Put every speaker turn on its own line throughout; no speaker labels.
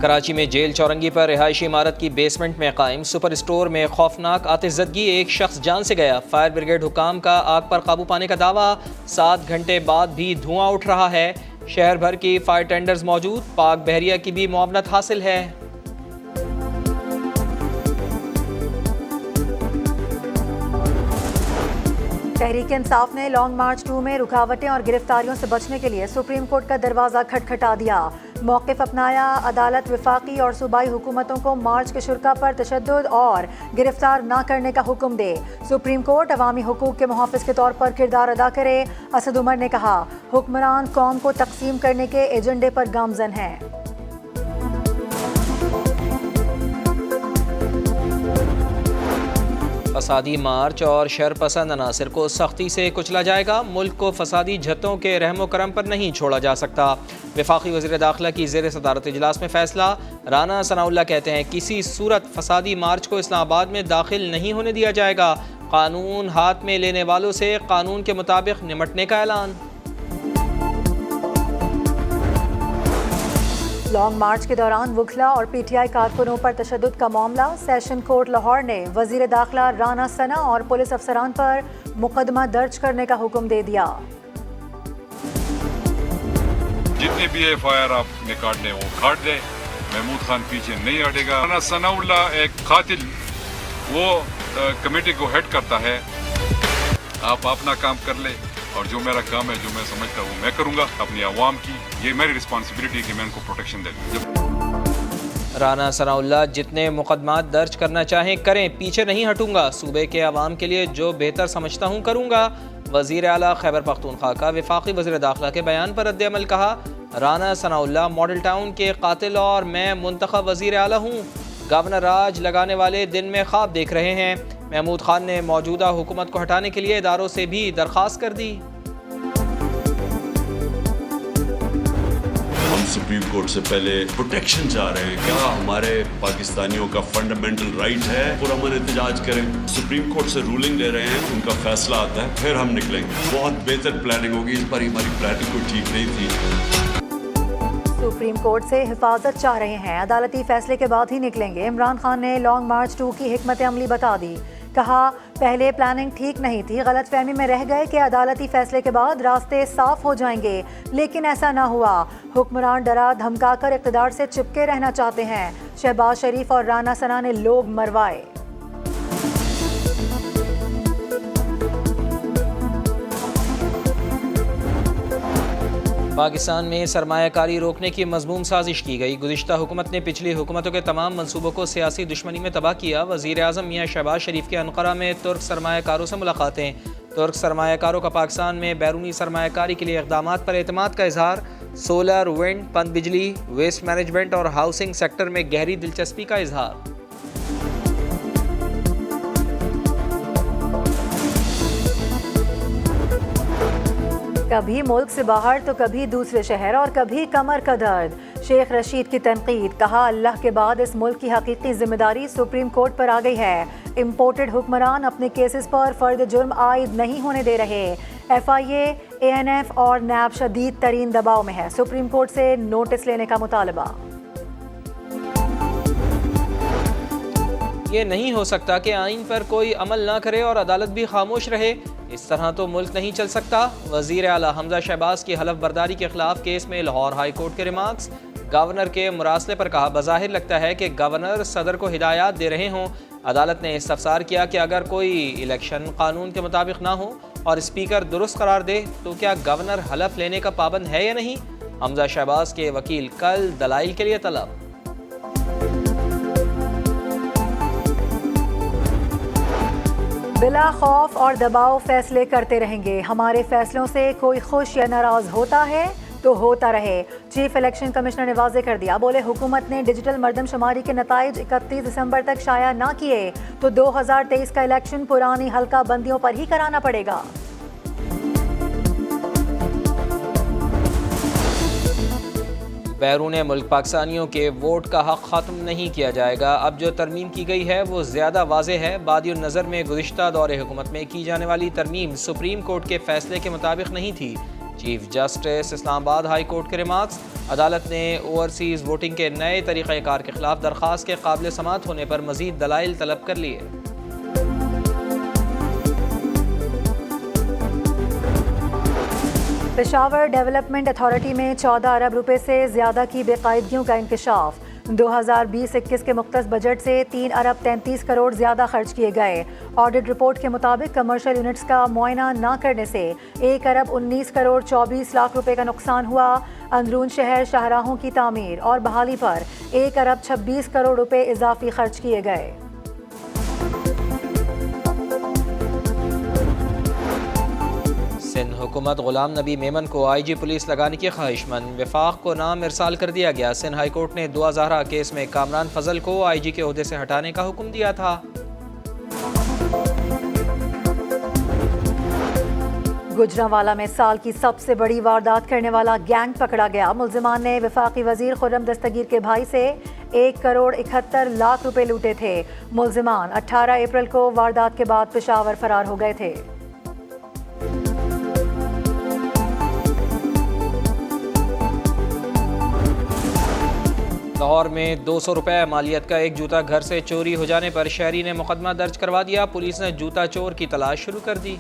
कराची में जेल चौरंगी पर रिहायशी इमारत की बेसमेंट में कायम सुपर स्टोर में खौफनाक आतिशज़दगी, एक शख्स जान से गया। फायर ब्रिगेड हुकाम का आग पर काबू पाने का दावा, 7 घंटे बाद भी धुआं उठ रहा है। शहर भर की फायर टेंडर्स मौजूद, पाक बहरिया की भी मुआवनत हासिल है।
तहरीक इंसाफ ने लॉन्ग मार्च 2 में रुकावटें और गिरफ्तारियों से बचने के लिए सुप्रीम कोर्ट का दरवाज़ा खटखटा दिया। मौक़िफ़ अपनाया, अदालत वफाकी और सूबाई हुकूमतों को मार्च के शुरा पर तशद्दुद और गिरफ्तार न करने का हुक्म दे। सुप्रीम कोर्ट अवामी हुकूक के मुहाफ़िज़ के तौर पर किरदार अदा करे। असद उमर ने कहा, हुक्मरान कौम को तकसीम करने के एजेंडे पर गामज़न हैं।
फसादी मार्च और शरपसंद अनासर को सख्ती से कुचला जाएगा। मुल्क को फसादी झत्तों के रहमो करम पर नहीं छोड़ा जा सकता। वफाकी वज़ीर दाखिला की ज़ेर सदारत इजलास में फैसला। राना सनाउल्लाह कहते हैं, किसी सूरत फसादी मार्च को इस्लामाबाद में दाखिल नहीं होने दिया जाएगा। कानून हाथ में लेने वालों से कानून के मुताबिक निमटने का ऐलान।
लॉन्ग मार्च के दौरान वुखला और पीटीआई कारकुनों पर तशद्दुद का मामला। सेशन कोर्ट लाहौर ने वजीर दाखिला राना सना और पुलिस अफसरान पर मुकदमा दर्ज करने का हुक्म दे दिया।
जितने भी एफआईआर आपने काटने वो काट दे, महमूद खान पीछे नहीं हटेगा। राना सनाउल्लाह एक कातिल, वो कमेटी को हेड करता है। आप अपना काम कर ले और जो मेरा काम है, जो मैं समझता हूँ मैं करूँगा अपनी आवाम की। ये मेरी रिस्पॉन्सिबिलिटी है कि मैं उनको प्रोटेक्शन दे।
राना सनाउल्लाह जितने मुकदमात दर्ज करना चाहें करें, पीछे नहीं हटूंगा। सूबे के अवाम के लिए जो बेहतर समझता हूँ करूँगा। वज़ीर आला खैबर पख्तूनख्वा का वफाकी वज़ीर दाखिला के बयान पर रद्द-ए-अमल कहा, राना सनाउल्लाह मॉडल टाउन के कातिल और मैं मुंतखब वज़ीर आला हूँ। गवर्नर राज लगाने वाले दिन में ख्वाब देख रहे हैं। महमूद खान ने मौजूदा हुकूमत को हटाने के लिए इदारों से भी दरख्वास्त कर दी।
हम सुप्रीम कोर्ट से पहले प्रोटेक्शन चाह रहे हैं। क्या हमारे पाकिस्तानियों का फंडामेंटल राइट है पुरअमन एहतजाज करें? सुप्रीम कोर्ट से रूलिंग ले रहे हैं, उनका फैसला आता है, फिर हम निकलेंगे। बहुत बेहतर प्लानिंग होगी। इस बार हमारी प्लानिंग कोई ठीक नहीं थी।
सुप्रीम कोर्ट से हिफाजत चाह रहे हैं, अदालती फैसले के बाद ही निकलेंगे। इमरान खान ने लॉन्ग मार्च 2 की हिकमत अमली बता दी। कहा, पहले प्लानिंग ठीक नहीं थी, गलतफहमी में रह गए कि अदालती फैसले के बाद रास्ते साफ हो जाएंगे, लेकिन ऐसा ना हुआ। हुक्मरान डरा धमकाकर इक़्तिदार से चिपके रहना चाहते हैं। शहबाज शरीफ और राना सना ने लोग मरवाए।
पाकिस्तान में सरमायाकारी रोकने की मज़मूम साजिश की गई। गुज़िश्ता हुकूमत ने पिछली हुकूमतों के तमाम मनसूबों को सियासी दुश्मनी में तबाह किया। वज़ीर आज़म मियाँ शहबाज शरीफ के अनक़रा में तुर्क सरमायाकारों से मुलाकातें। तुर्क सरमायाकारों का पाकिस्तान में बैरूनी सरमायाकारी के लिए इक़दामात पर एतमाद का इजहार। सोलर, विंड, पन बिजली, वेस्ट मैनेजमेंट और हाउसिंग सेक्टर में गहरी दिलचस्पी का इजहार।
कभी मुल्क से बाहर तो कभी दूसरे शहर और कभी कमर का दर्द। शेख रशीद की तनकीद, कहा, अल्लाह के बाद इस मुल्क की हकीकी जिम्मेदारी सुप्रीम कोर्ट पर आ गई है। इम्पोर्टेड हुक्मरान अपने केसेस पर फर्द जुर्म आयद नहीं होने दे रहे। FIA, ANF और नैब शदीद तरीन दबाव में है। सुप्रीम कोर्ट से नोटिस लेने का मुतालबा।
ये नहीं हो सकता कि आइन पर कोई अमल ना करे और अदालत भी खामोश रहे। इस तरह तो मुल्क नहीं चल सकता। वज़ीर आला हमजा शहबाज की हलफ बर्दारी के खिलाफ केस में लाहौर हाई कोर्ट के रिमार्क्स। गवर्नर के मुरासले पर कहा, बज़ाहिर लगता है कि गवर्नर सदर को हिदायत दे रहे हों। अदालत ने इस्तफसार किया कि अगर कोई इलेक्शन कानून के मुताबिक ना हो और स्पीकर दुरुस्त करार दे तो क्या गवर्नर हलफ लेने का पाबंद है या नहीं। हमजा शहबाज के वकील कल दलाइल के लिए तलब।
बिला खौफ और दबाव फैसले करते रहेंगे। हमारे फैसलों से कोई खुश या नाराज होता है तो होता रहे। चीफ इलेक्शन कमिश्नर ने वाज़े कर दिया। बोले, हुकूमत ने डिजिटल मरदमशुमारी के नताइज 31 दिसंबर तक शाया ना किए तो 2023 का इलेक्शन पुरानी हल्का बंदियों पर ही कराना पड़ेगा।
बैरून मुल्क पाकिस्तानियों के वोट का हक ख़त्म नहीं किया जाएगा। अब जो तरमीम की गई है वो ज़्यादा वाज़ेह है। बादियुन नज़र में गुज़िश्ता दौरे हुकूमत में की जाने वाली तरमीम सुप्रीम कोर्ट के फैसले के मुताबिक नहीं थी। Chief justice Islamabad high court के रिमार्क्स। अदालत ने ओवरसीज़ वोटिंग के नए तरीक़ाकार के खिलाफ दरख्वास्त के काबिल समाअत होने पर मज़ीद दलाइल तलब कर लिए।
पेशावर डेवलपमेंट अथॉरिटी में 14 अरब रुपए से ज़्यादा की बेकायदगियों का इंकशाफ। 2020-21 के मुख्तस बजट से 3 अरब 33 करोड़ ज़्यादा खर्च किए गए। ऑडिट रिपोर्ट के मुताबिक कमर्शियल यूनिट्स का मुआयना न करने से 1 अरब 19 करोड़ 24 लाख रुपए का नुकसान हुआ। अंदरून शहर शाहराहों की तामीर और बहाली पर 1 अरब 26 करोड़ रुपए इजाफी खर्च किए गए।
सिंध हुकूमत गुलाम नबी मेमन को IG पुलिस लगाने की ख्वाहिशमंद। वफाक को नाम इरसाल कर दिया गया। सिंध हाई कोर्ट ने दुआ ज़हरा केस में कामरान फजल को IG के ओहदे से हटाने का हुक्म दिया था।
गुजरांवाला में साल की सबसे बड़ी वारदात करने वाला गैंग पकड़ा गया। मुल्जिमान ने वफाकी वजीर खुर्रम दस्तगीर के भाई से 1 करोड़ 71 लाख रुपए लूटे थे। मुल्जिमान 18 अप्रैल को वारदात के बाद पेशावर फरार हो गए थे।
लाहौर में 200 रुपये मालियत का एक जूता घर से चोरी हो जाने पर शहरी ने मुकदमा दर्ज करवा दिया। पुलिस ने जूता चोर की तलाश शुरू कर दी।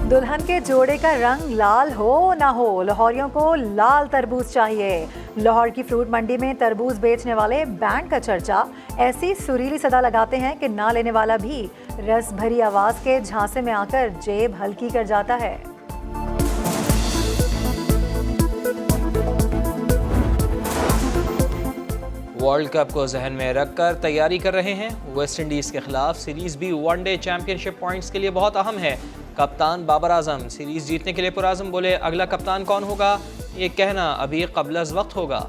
दुल्हन के जोड़े का रंग लाल हो ना हो, लाहौरियों को लाल तरबूज चाहिए। लाहौर की फ्रूट मंडी में तरबूज बेचने वाले बैंड का चर्चा। ऐसी सुरीली सदा लगाते हैं कि ना लेने वाला भी रस भरी आवाज के झांसे में आकर जेब हल्की कर जाता है।
वर्ल्ड कप को जहन में रखकर तैयारी कर रहे हैं। वेस्ट इंडीज़ के खिलाफ सीरीज़ भी वनडे चैंपियनशिप पॉइंट्स के लिए बहुत अहम है। कप्तान बाबर आजम सीरीज़ जीतने के लिए पुराज़म बोले, अगला कप्तान कौन होगा ये कहना अभी क़ब्ल अज़ वक्त होगा।